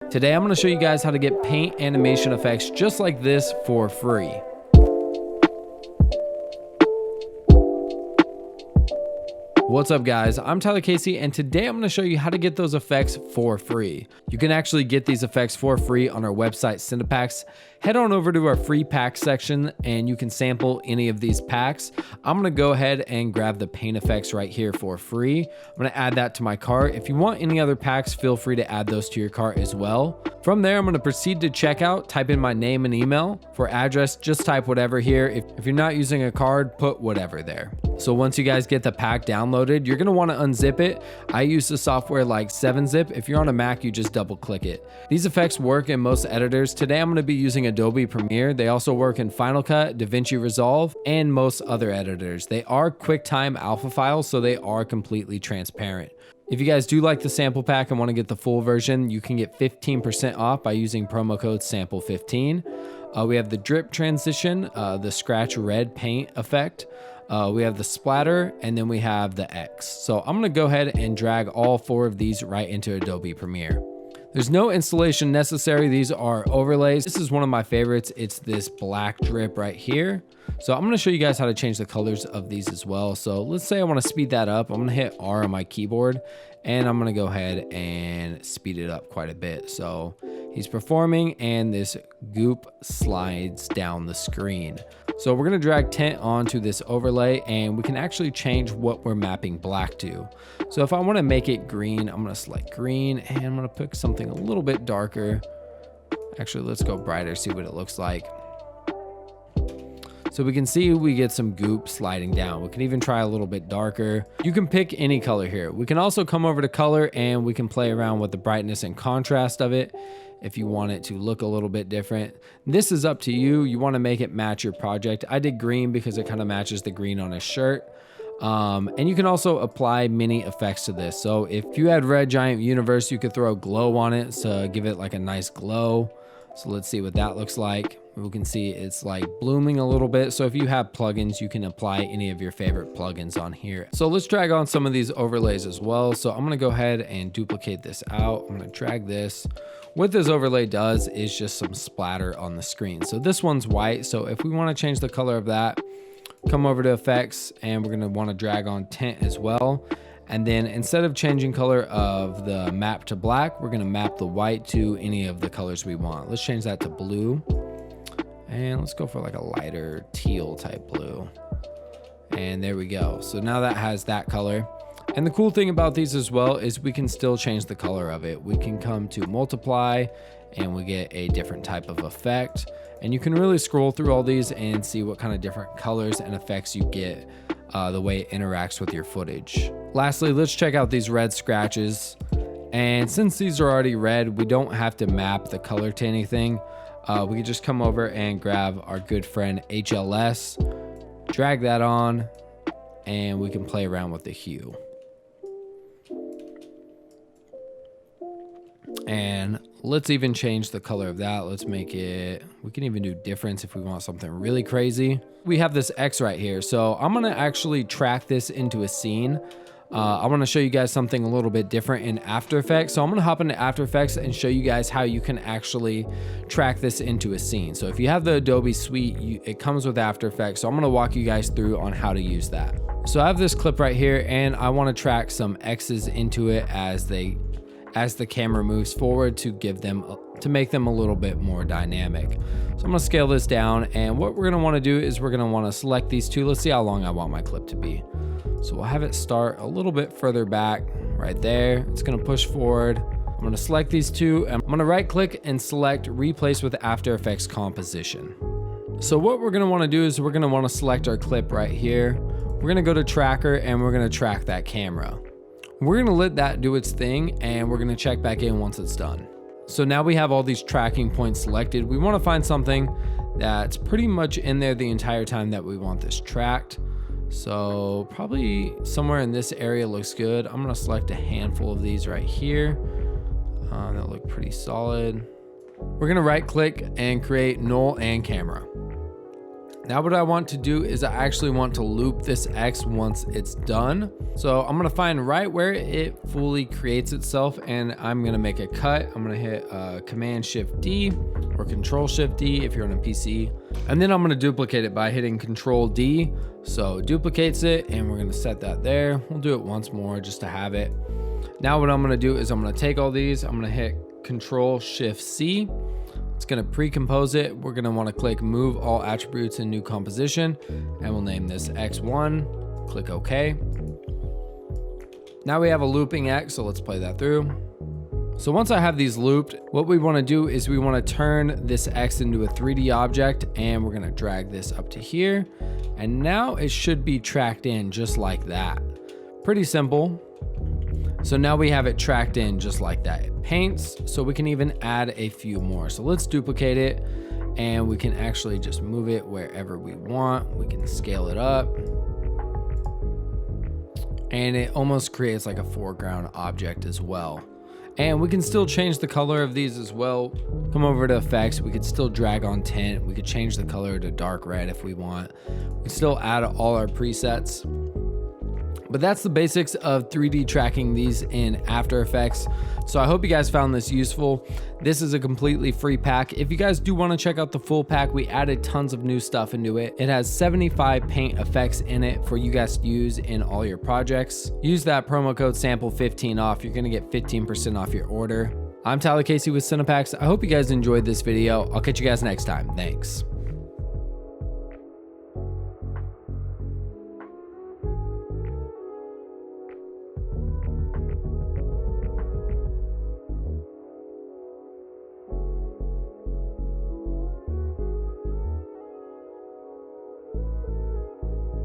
Today I'm going to show you guys how to get paint animation effects just like this for free. What's up guys, I'm Tyler Casey and today I'm going to show you how to get those effects for free. You can actually get these effects for free on our website Cinepacks. Head on over to our free pack section and you can sample any of these packs. I'm going to go ahead and grab the paint effects right here for free. I'm going to add that to my cart. If you want any other packs, feel free to add those to your cart as well. From there, I'm going to proceed to checkout, type in my name and email. For address, just type whatever here. If you're not using a card, put whatever there. So once you guys get the pack downloaded, you're going to want to unzip it. I use the software like 7-Zip. If you're on a Mac, you just double click it. These effects work in most editors. Today, I'm going to be using Adobe Premiere. They also work in Final Cut, DaVinci Resolve, and most other editors. They are QuickTime alpha files, so they are completely transparent. If you guys do like the sample pack and want to get the full version, you can get 15% off by using promo code SAMPLE15. We have the drip transition, the scratch red paint effect. We have the splatter, and then we have the X. So I'm going to go ahead and drag all 4 of these right into Adobe Premiere. There's no installation necessary. These are overlays. This is one of my favorites. It's this black drip right here. So I'm going to show you guys how to change the colors of these as well. So let's say I want to speed that up. I'm going to hit R on my keyboard and I'm going to go ahead and speed it up quite a bit. So he's performing and this goop slides down the screen. So we're going to drag tint onto this overlay and we can actually change what we're mapping black to. So if I want to make it green, I'm going to select green and I'm going to pick something a little bit darker. Actually, let's go brighter, see what it looks like. So we can see we get some goop sliding down. We can even try a little bit darker. You can pick any color here. We can also come over to color and we can play around with the brightness and contrast of it if you want it to look a little bit different. This is up to you. You want to make it match your project. I did green because it kind of matches the green on his shirt. And you can also apply mini effects to this. So if you had Red Giant Universe, you could throw glow on it to give it like a nice glow. So let's see what that looks like. We can see it's like blooming a little bit. So if you have plugins, you can apply any of your favorite plugins on here. So let's drag on some of these overlays as well. So I'm going to go ahead and duplicate this out. I'm going to drag this. What this overlay does is just some splatter on the screen. So this one's white. So if we want to change the color of that, come over to effects and we're going to want to drag on tint as well. And then instead of changing color of the map to black, we're going to map the white to any of the colors we want. Let's change that to blue. And let's go for like a lighter teal type blue. And there we go. So now that has that color. And the cool thing about these as well is we can still change the color of it. We can come to multiply and we get a different type of effect. And you can really scroll through all these and see what kind of different colors and effects you get the way it interacts with your footage. Lastly, let's check out these red scratches. And since these are already red, we don't have to map the color to anything. We can just come over and grab our good friend HLS, drag that on, and we can play around with the hue. And let's even change the color of that. Let's make it, we can even do difference if we want something really crazy. We have this X right here. So I'm going to actually track this into a scene. I want to show you guys something a little bit different in After Effects. So I'm going to hop into After Effects and show you guys how you can actually track this into a scene. So if you have the Adobe Suite, it comes with After Effects. So I'm going to walk you guys through on how to use that. So I have this clip right here and I want to track some X's into it as the camera moves forward to make them a little bit more dynamic. So I'm going to scale this down, and what we're going to want to do is we're going to want to select these two. Let's see how long I want my clip to be. So we'll have it start a little bit further back right there. It's going to push forward. I'm going to select these two and I'm going to right click and select replace with After Effects composition. So what we're going to want to do is we're going to want to select our clip right here. We're going to go to tracker and we're going to track that camera. We're going to let that do its thing and we're going to check back in once it's done. So now we have all these tracking points selected. We want to find something that's pretty much in there the entire time that we want this tracked. So probably somewhere in this area looks good. I'm going to select a handful of these right here. That look pretty solid. We're going to right click and create null and camera. Now what I want to do is I actually want to loop this X once it's done. So I'm gonna find right where it fully creates itself, and I'm gonna make a cut. I'm gonna hit Command Shift D or Control Shift D if you're on a PC. And then I'm gonna duplicate it by hitting Control D. So duplicates it, and we're gonna set that there. We'll do it once more just to have it. Now what I'm gonna do is I'm gonna take all these, I'm gonna hit Control Shift C. It's gonna pre-compose it. We're gonna wanna click Move All Attributes in New Composition, and we'll name this X1. Click OK. Now we have a looping X, so let's play that through. So once I have these looped, what we wanna do is we wanna turn this X into a 3D object, and we're gonna drag this up to here. And now it should be tracked in just like that. Pretty simple. So now we have it tracked in just like that. It paints, so we can even add a few more. So let's duplicate it, and we can actually just move it wherever we want. We can scale it up. And it almost creates like a foreground object as well. And we can still change the color of these as well. Come over to effects, we could still drag on tint. We could change the color to dark red if we want. We can still add all our presets. But that's the basics of 3D tracking these in After Effects. So I hope you guys found this useful. This is a completely free pack. If you guys do want to check out the full pack, we added tons of new stuff into it. It has 75 paint effects in it for you guys to use in all your projects. Use that promo code SAMPLE15 off. You're going to get 15% off your order. I'm Tyler Casey with Cinepacks. I hope you guys enjoyed this video. I'll catch you guys next time. Thanks.